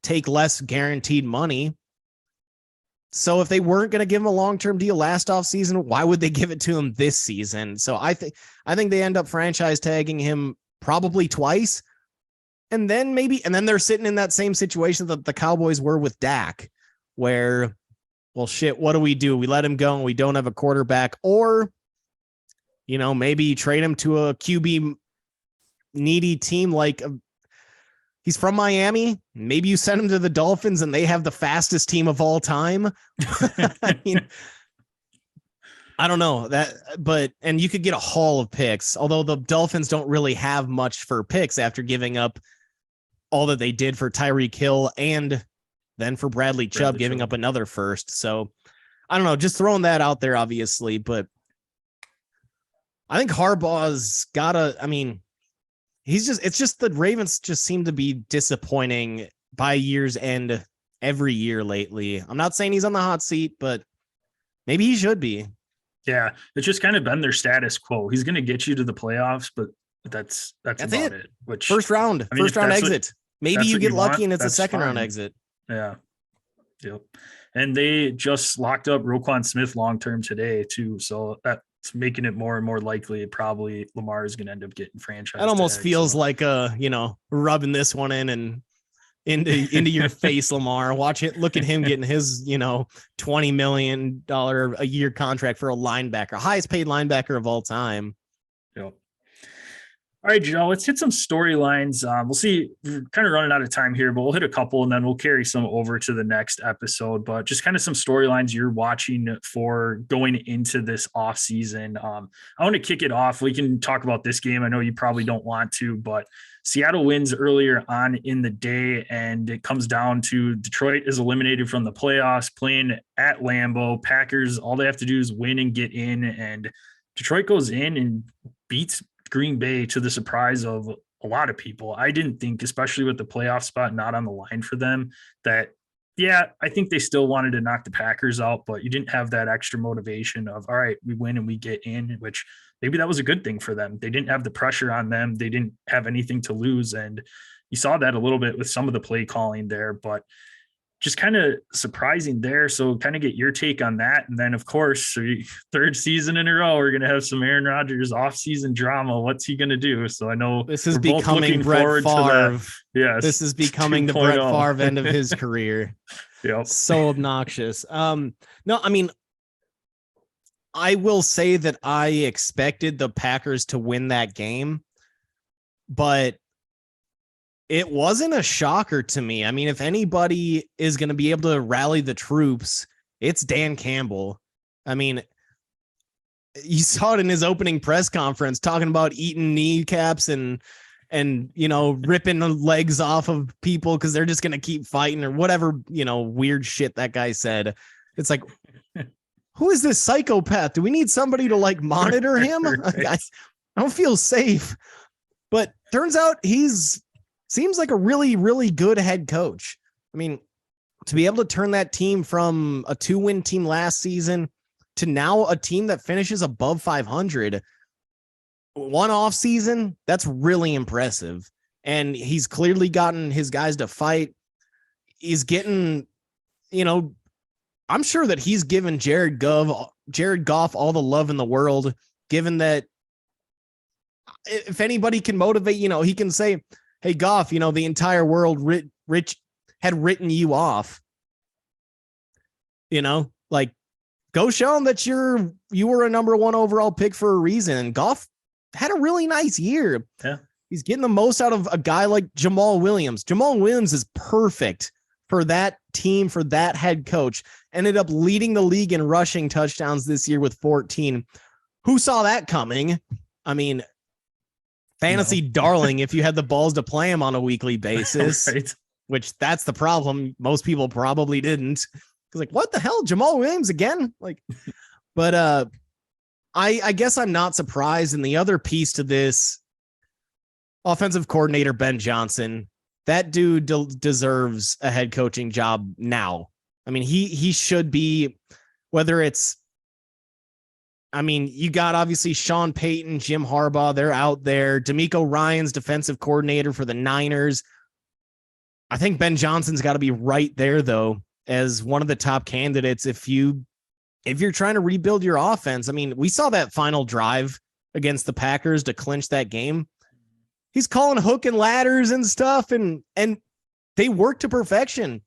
take less guaranteed money. So if they weren't going to give him a long-term deal last offseason, why would they give it to him this season? So I think they end up franchise tagging him probably twice. And then they're sitting in that same situation that the Cowboys were with Dak, where, well, shit, what do? We let him go and we don't have a quarterback, or, maybe you trade him to a QB needy team. Like, he's from Miami. Maybe you send him to the Dolphins and they have the fastest team of all time. I mean, I don't know and you could get a haul of picks, although the Dolphins don't really have much for picks after giving up all that they did for Tyreek Hill and then for Bradley Chubb, giving up another first. So I don't know, just throwing that out there, obviously, but I think Harbaugh's it's just the Ravens just seem to be disappointing by year's end every year lately. I'm not saying he's on the hot seat, but maybe he should be. Yeah, it's just kind of been their status quo. He's going to get you to the playoffs, but that's about it. Which first round exit. Maybe you get lucky and it's a second round exit. Yeah. Yep. And they just locked up Roquan Smith long-term today too. So that's making it more and more likely probably Lamar is going to end up getting franchised. It almost feels like rubbing this one in and into your face, Lamar. Watch it. Look at him getting his, $20 million a year contract for a linebacker, highest paid linebacker of all time. Yep. All right, Joe, let's hit some storylines. We'll see. We're kind of running out of time here, but we'll hit a couple and then we'll carry some over to the next episode. But just kind of some storylines you're watching for going into this off season. I want to kick it off. We can talk about this game. I know you probably don't want to, but Seattle wins earlier on in the day, and it comes down to Detroit is eliminated from the playoffs, playing at Lambeau. Packers, all they have to do is win and get in, and Detroit goes in and beats Green Bay to the surprise of a lot of people. I didn't think, especially with the playoff spot not on the line for them, that, yeah, I think they still wanted to knock the Packers out, but you didn't have that extra motivation of, all right, we win and we get in, which maybe that was a good thing for them. They didn't have the pressure on them. They didn't have anything to lose. And you saw that a little bit with some of the play calling there, but just kind of surprising there. So kind of get your take on that. And then, of course, third season in a row, we're going to have some Aaron Rodgers off-season drama. What's he going to do? So I know this is becoming Brett Favre. Yes, this is becoming the Brett Favre end of his career. Yep. So obnoxious. No, I mean, I will say that I expected the Packers to win that game, but it wasn't a shocker to me. I mean, if anybody is going to be able to rally the troops, it's Dan Campbell. I mean, you saw it in his opening press conference talking about eating kneecaps and ripping the legs off of people because they're just going to keep fighting or whatever, weird shit that guy said. It's like, who is this psychopath? Do we need somebody to monitor him? Right. I don't feel safe. But turns out seems like a really, really good head coach. I mean, to be able to turn that team from a 2-win team last season to now a team that finishes above 500, one off season, that's really impressive. And he's clearly gotten his guys to fight. He's getting, I'm sure that he's given Jared Goff all the love in the world, given that if anybody can motivate, he can say, hey, Goff, the entire world Rich had written you off. Go show him that you were a number 1 overall pick for a reason. And Goff had a really nice year. Yeah. He's getting the most out of a guy like Jamal Williams. Jamal Williams is perfect for that team, for that head coach. Ended up leading the league in rushing touchdowns this year with 14. Who saw that coming? I mean, fantasy darling if you had the balls to play him on a weekly basis, right. Which that's the problem. Most people probably didn't. Because what the hell? Jamal Williams again? But I guess I'm not surprised. And the other piece to this, offensive coordinator Ben Johnson, that dude deserves a head coaching job now. I mean, he should be, whether it's, you got obviously Sean Payton, Jim Harbaugh, they're out there. DeMeco Ryans, defensive coordinator for the Niners. I think Ben Johnson's got to be right there, though, as one of the top candidates if you're trying to rebuild your offense. I mean, we saw that final drive against the Packers to clinch that game. he's calling hook and ladders and stuff, and they work to perfection.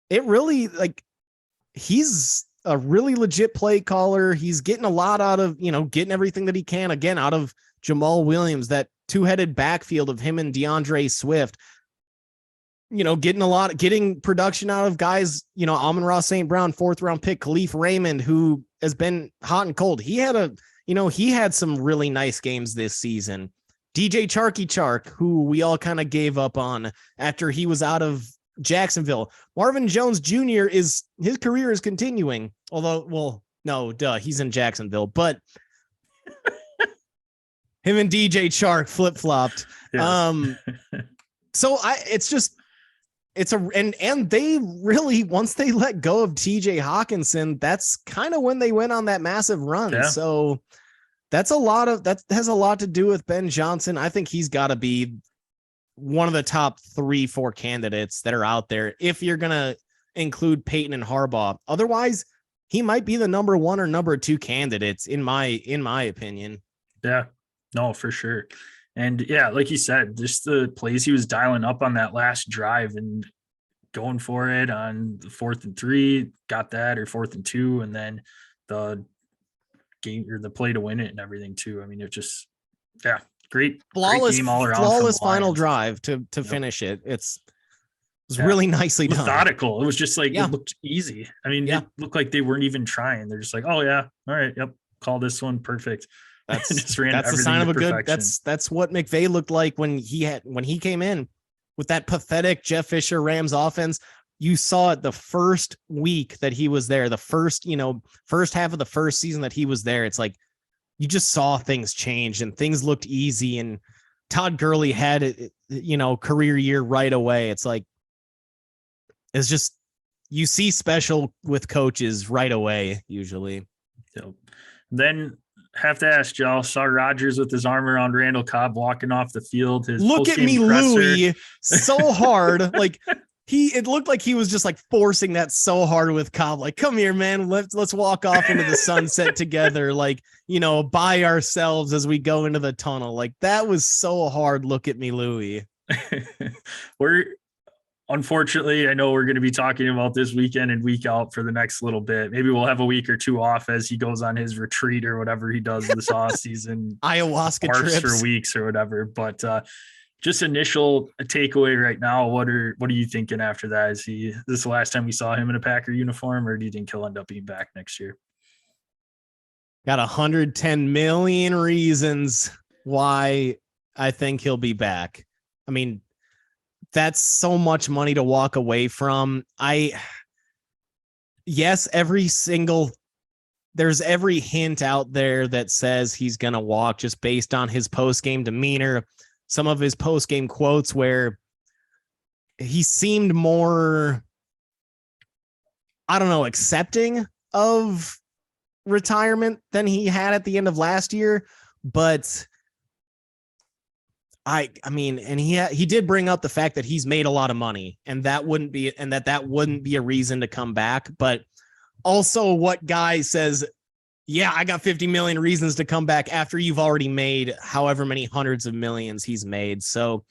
It really, like, he's a really legit play caller. He's getting a lot out of, getting everything that he can, again, out of Jamal Williams, that two-headed backfield of him and DeAndre Swift, getting production out of guys, Amon-Ra St. Brown, 4th round pick, Khalif Raymond, who has been hot and cold. He had some really nice games this season. DJ Chark, who we all kind of gave up on after he was out of Jacksonville. Marvin Jones Jr. his career is continuing, although, he's in Jacksonville, but him and DJ Chark flip-flopped. Yes. And they really, once they let go of TJ Hawkinson, that's kind of when they went on that massive run. Yeah. So that has a lot to do with Ben Johnson. I think he's got to be one of the top 3-4 candidates that are out there, if you're going to include Peyton and Harbaugh. Otherwise, he might be the number 1 or number 2 candidates in my opinion. Yeah, no, for sure. And yeah, like you said, just the plays he was dialing up on that last drive and going for it on the 4th and 3, got that, or 4th and 2, and then the game or the play to win it and everything too. I mean, it just, yeah, great game all around. Flawless final drive to finish it. It was really nicely done. Methodical. It was just like, it looked easy. I mean, it looked like they weren't even trying. They're just like, oh yeah, all right, yep, call this one perfect. That's a sign of a good. That's what McVay looked like when he came in with that pathetic Jeff Fisher Rams offense. You saw it the first week that he was there, the first half of the first season that he was there. It's like you just saw things change and things looked easy. And Todd Gurley had career year right away. It's like it's just you see special with coaches right away usually. So then. Have to ask y'all, saw Rodgers with his arm around Randall Cobb walking off the field. His look at me, presser. Louis, so hard. Like it looked like he was just like forcing that so hard with Cobb. Like, come here, man. Let's walk off into the sunset together. Like, by ourselves as we go into the tunnel. Like that was so hard. Look at me, Louis. Unfortunately, I know we're going to be talking about this weekend and week out for the next little bit. Maybe we'll have a week or 2 off as he goes on his retreat or whatever he does this off season, ayahuasca trips for weeks or whatever. But just initial takeaway right now. What are you thinking after that? Is this the last time we saw him in a Packer uniform, or do you think he'll end up being back next year? Got 110 million reasons why I think he'll be back. I mean, that's so much money to walk away from. There's every hint out there that says he's going to walk just based on his post-game demeanor, some of his post-game quotes where he seemed more, accepting of retirement than he had at the end of last year. But I mean, and he did bring up the fact that he's made a lot of money, and that wouldn't be a reason to come back. But also, what guy says, yeah, I got 50 million reasons to come back after you've already made however many hundreds of millions he's made? So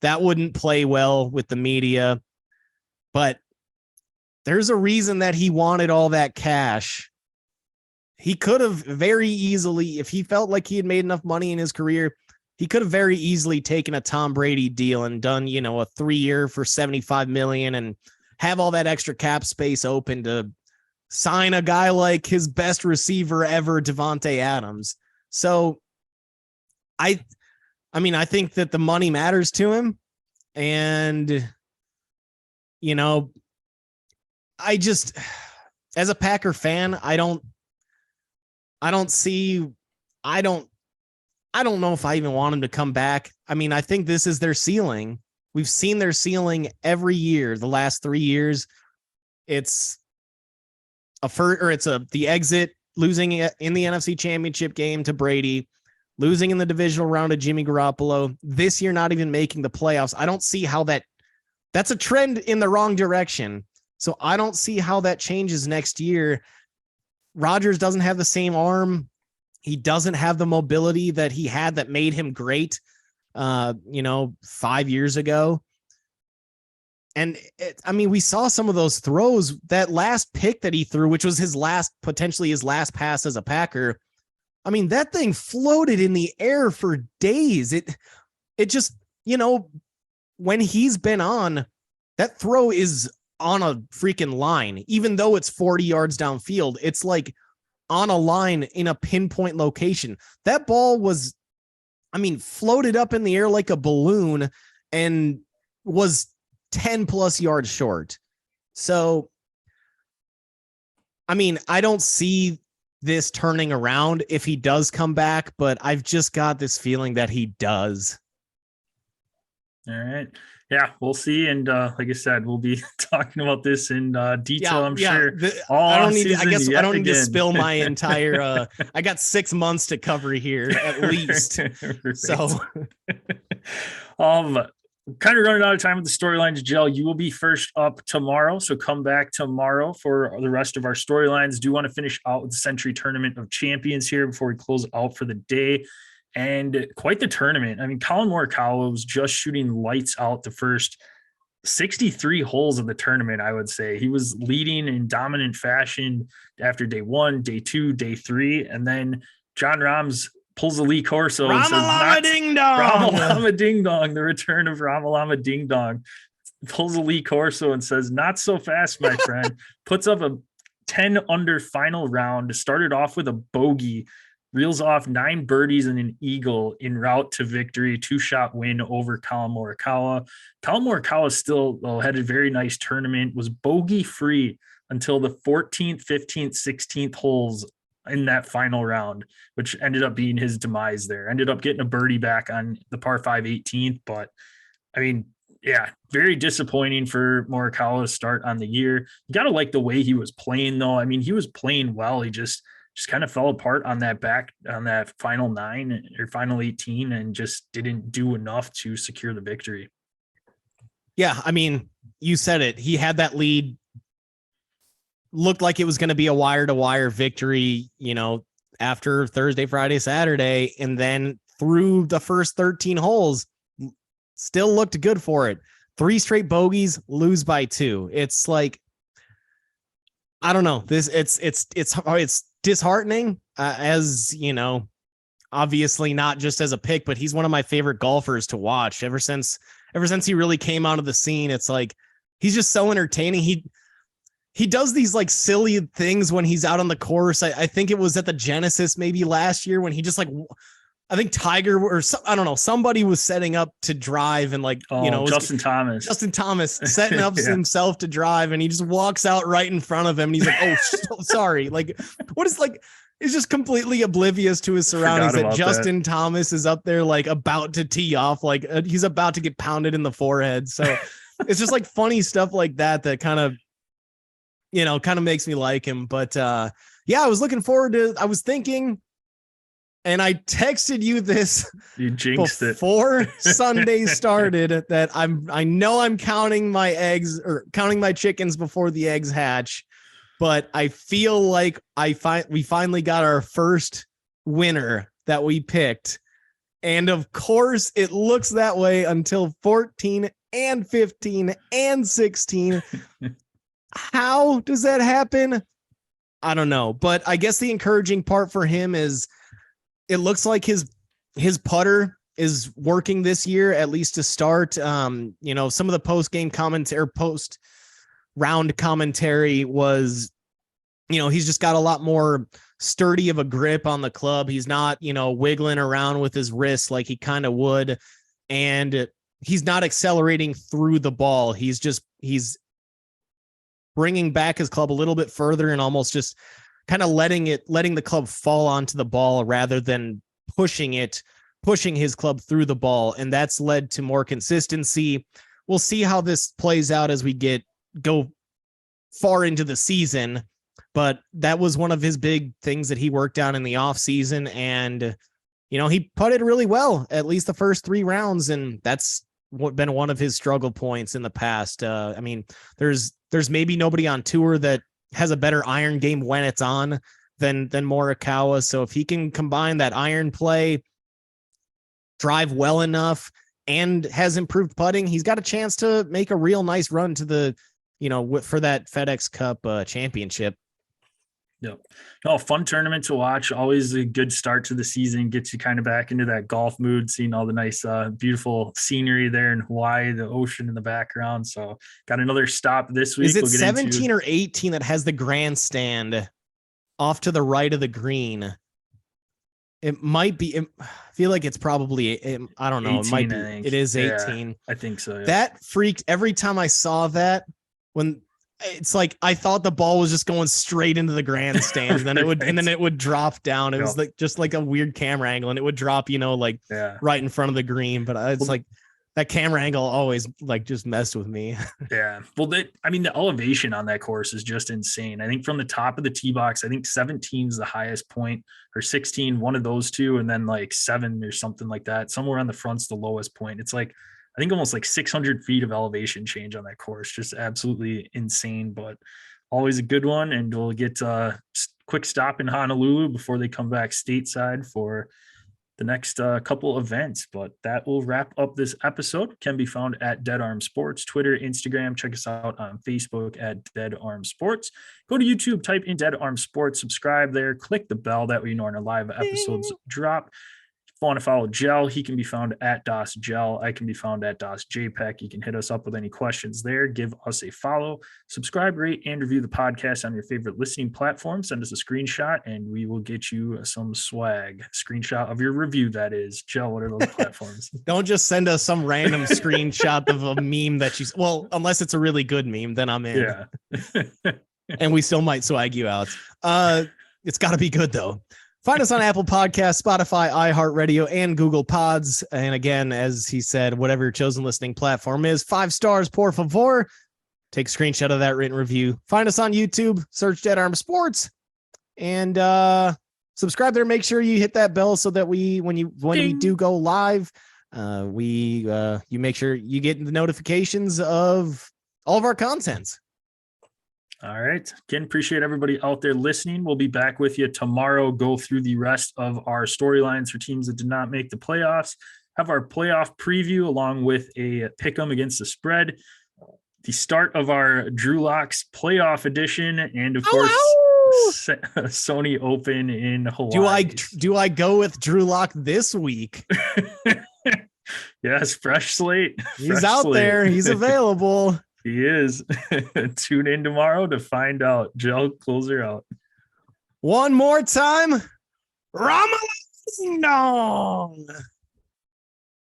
that wouldn't play well with the media. But there's a reason that he wanted all that cash. He could have very easily, if he felt like he had made enough money in his career, he could have very easily taken a Tom Brady deal and done, a 3-year for $75 million and have all that extra cap space open to sign a guy like his best receiver ever, Devontae Adams. So I think that the money matters to him. And, I just, as a Packer fan, I don't know if I even want him to come back. I mean, I think this is their ceiling. We've seen their ceiling every year. The last 3 years, it's the exit, losing in the NFC Championship game to Brady, losing in the divisional round to Jimmy Garoppolo. This year, not even making the playoffs. I don't see how that's a trend in the wrong direction. So I don't see how that changes next year. Rodgers doesn't have the same arm. He doesn't have the mobility that he had that made him great. 5 years ago. And we saw some of those throws. That last pick that he threw, which was potentially his last pass as a Packer. I mean, that thing floated in the air for days. It just, when he's been on, that throw is on a freaking line, even though it's 40 yards downfield. It's like on a line in a pinpoint location. That ball was, floated up in the air like a balloon and was 10 plus yards short. So, I don't see this turning around if he does come back, but I've just got this feeling that he does. All right. Yeah, we'll see. And like I said, we'll be talking about this in detail, I'm sure. I don't need to spill my entire I got 6 months to cover here at least. Right. So kind of running out of time with the storylines, Jill. You will be first up tomorrow, so come back tomorrow for the rest of our storylines. Do want to finish out with the Century Tournament of Champions here before we close out for the day. And quite the tournament. Collin Morikawa was just shooting lights out the first 63 holes of the tournament, I would say. He was leading in dominant fashion after day 1, day 2, day 3, and then Jon Rahm's pulls the Lee Corso and says, Ramalama Ding Dong. Ramalama Ding Dong, the return of Ramalama Ding Dong. Pulls the Lee Corso and says, not so fast, my friend. Puts up a 10 under final round, started off with a bogey, reels off 9 birdies and an eagle en route to victory, 2-shot win over Collin Morikawa. Collin Morikawa still had a very nice tournament, was bogey free until the 14th, 15th, 16th holes in that final round, which ended up being his demise there. Ended up getting a birdie back on the par 5 18th, but very disappointing for Morikawa's start on the year. You got to like the way he was playing though. He was playing well. He just kind of fell apart on that final 9 or final 18 and just didn't do enough to secure the victory. Yeah. You said it. He had that lead, looked like it was going to be a wire to wire victory, after Thursday, Friday, Saturday, and then through the first 13 holes, still looked good for it. 3 straight bogeys, lose by 2. It's like, I don't know. It's disheartening, as obviously not just as a pick, but he's one of my favorite golfers to watch ever since he really came out of the scene. It's like, he's just so entertaining. He does these like silly things when he's out on the course. I think it was at the Genesis maybe last year when he just I think Tiger or I don't know, somebody was setting up to drive and Justin Thomas setting up himself to drive, and he just walks out right in front of him and he's like, oh, sorry. He's just completely oblivious to his surroundings that Justin Thomas is up there about to tee off, he's about to get pounded in the forehead. So it's just funny stuff like that kind of makes me like him. But I was looking forward to, I was thinking, and I texted you this before Sunday started that I know I'm counting my eggs or counting my chickens before the eggs hatch, but I feel like we finally got our first winner that we picked. And of course it looks that way until 14 and 15 and 16. How does that happen? I don't know, but I guess the encouraging part for him is it looks like his putter is working this year, at least to start. Some of the post-game commentary, post-round commentary was, he's just got a lot more sturdy of a grip on the club. He's not, wiggling around with his wrists like he kind of would. And he's not accelerating through the ball. He's bringing back his club a little bit further and almost just kind of letting the club fall onto the ball rather than pushing his club through the ball. And that's led to more consistency. We'll see how this plays out as we go far into the season, but that was one of his big things that he worked on in the off season. And, he putted really well, at least the first 3 rounds. And that's been one of his struggle points in the past. There's maybe nobody on tour that has a better iron game when it's on than Morikawa. So if he can combine that iron play drive well enough and has improved putting, he's got a chance to make a real nice run to the, for that FedEx Cup championship. Yep. No, fun tournament to watch. Always a good start to the season. Gets you kind of back into that golf mood, seeing all the nice, beautiful scenery there in Hawaii, the ocean in the background. So got another stop this week. Is it 17 or 18 that has the grandstand off to the right of the green? It might be. I feel like it's probably. I don't know. 18, it might be. It is 18. Yeah, I think so. Yeah. That freaked every time I saw that. When it's like I thought the ball was just going straight into the grandstand, and then it would, and then it would drop down. It was like just like a weird camera angle, and it would drop, right in front of the green. But it's like that camera angle always like just messed with me. Yeah. Well, the elevation on that course is just insane. I think from the top of the tee box, I think 17 is the highest point, or 16, one of those two, and then like 7 or something like that. Somewhere on the front's the lowest point. It's like, I think almost like 600 feet of elevation change on that course. Just absolutely insane, but always a good one. And we'll get a quick stop in Honolulu before they come back stateside for the next couple events. But that will wrap up this episode. Can be found at Dead Arm Sports, Twitter, Instagram. Check us out on Facebook at Dead Arm Sports. Go to YouTube, type in Dead Arm Sports, subscribe there, click the bell, that way you know when our live episodes drop. Want to follow Gel, he can be found at DOS Gel. I can be found at DOS JPEG. You can hit us up with any questions there. Give us a follow, subscribe, rate, and review the podcast on your favorite listening platform. Send us a screenshot and we will get you some swag. Screenshot of your review, that is. Gel, what are those platforms? Don't just send us some random screenshot of a meme that unless it's a really good meme, then I'm in. Yeah. And we still might swag you out. It's got to be good though. Find us on Apple Podcasts, Spotify, iHeartRadio, and Google Pods. And again, as he said, whatever your chosen listening platform is, 5 stars, por favor. Take a screenshot of that written review. Find us on YouTube, search Dead Arm Sports, and subscribe there. Make sure you hit that bell so that when we do go live, you make sure you get the notifications of all of our contents. All right. Again, appreciate everybody out there listening. We'll be back with you tomorrow. Go through the rest of our storylines for teams that did not make the playoffs. Have our playoff preview along with a pick 'em against the spread. The start of our Drew Locks playoff edition, and of course, Sony Open in Hawaii. Do I go with Drew Lock this week? Yes, fresh slate. He's out there. He's available. He is. Tune in tomorrow to find out. Gel, close her out. One more time. Ramalong.